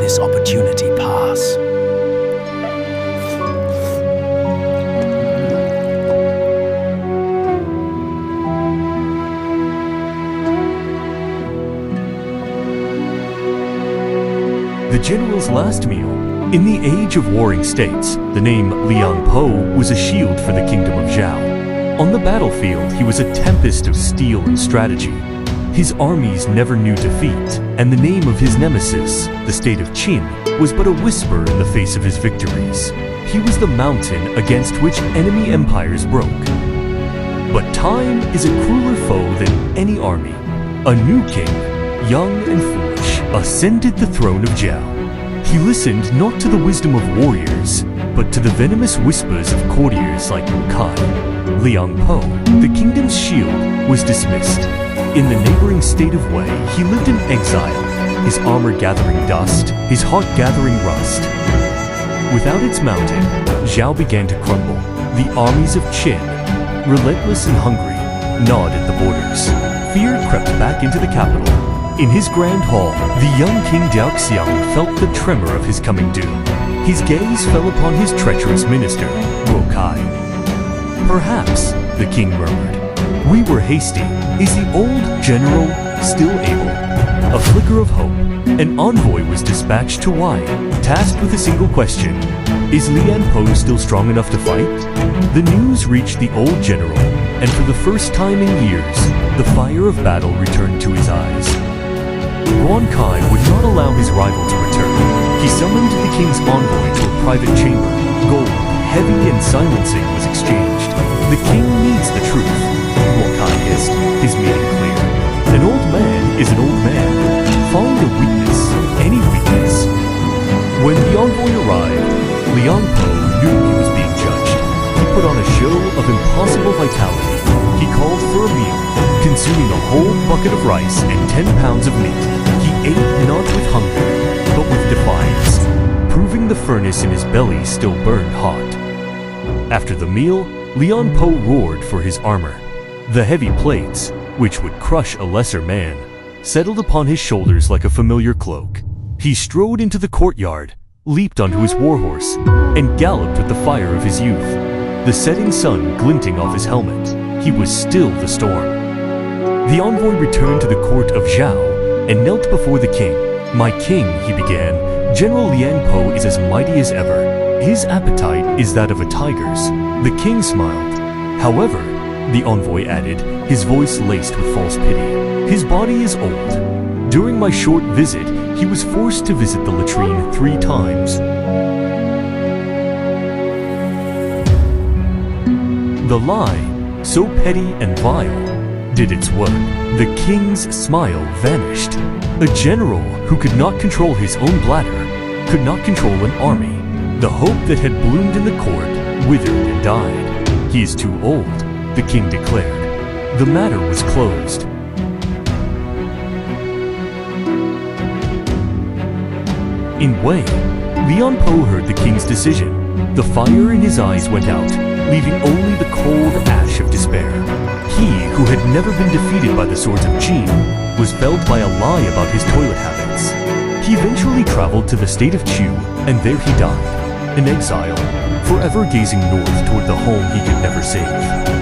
this opportunity pass. The general's last meal. In the age of warring states, the name廉颇was a shield for the kingdom of Zhao. On the battlefield, he was a tempest of steel and strategy. His armies never knew defeat, and the name of his nemesis, the state of Qin, was but a whisper in the face of his victories. He was the mountain against which enemy empires broke. But time is a crueler foe than any army. A new king, young and foolish, ascended the throne of Zhao. He listened not to the wisdom of warriors, but to the venomous whispers of courtiers like Kai.廉颇, the kingdom's shield, was dismissed. In the neighboring state of Wei, he lived in exile, his armor gathering dust, his heart gathering rust. Without its mountain, Zhao began to crumble. The armies of Qin, relentless and hungry, gnawed at the borders. Fear crept back into the capital. In his grand hall, the young King Daoxiang felt the tremor of his coming doom. His gaze fell upon his treacherous minister, Kai. Perhaps, the king murmured, we were hasty. Is the old general still able? A flicker of hope. An envoy was dispatched to Wei, tasked with a single question. Is廉颇still strong enough to fight? The news reached the old general, and for the first time in years, the fire of battle returned to his eyes. Kai would not allow his rival to return. He summoned the king's envoy to a private chamber. Gold, heavy and silencing, was exchanged. The king needs the truth, Kai hissed, his meaning clear. An old man is an old man. Find a weakness, any weakness. When the envoy arrived,廉颇knew he was being judged. He put on a show of impossible vitality. He called for a meal, consuming a whole bucket of rice and 10 pounds of meat. He ate not with hunger, but with defiance, proving the furnace in his belly still burned hot. After the meal,廉颇roared for his armor. The heavy plates, which would crush a lesser man, settled upon his shoulders like a familiar cloak. He strode into the courtyard, leaped onto his warhorse, and galloped with the fire of his youth. The setting sun glinting off his helmet, he was still the storm. The envoy returned to the court of Zhao and knelt before the king. My king, he began, General廉颇is as mighty as ever. His appetite is that of a tiger's. The king smiled. However, the envoy added, his voice laced with false pity, his body is old. During my short visit, he was forced to visit the latrine 3 times. The lie, so petty and vile, did its work. The king's smile vanished. A general who could not control his own bladder could not control an army. The hope that had bloomed in the court withered and died. He is too old, the king declared. The matter was closed. In Wei,廉颇heard the king's decision. The fire in his eyes went out, leaving only the cold ash of despair. He, who had never been defeated by the swords of Qin, was felled by a lie about his toilet habits. He eventually traveled to the state of Chu, and there he died, an exile, forever gazing north toward the home he could never save.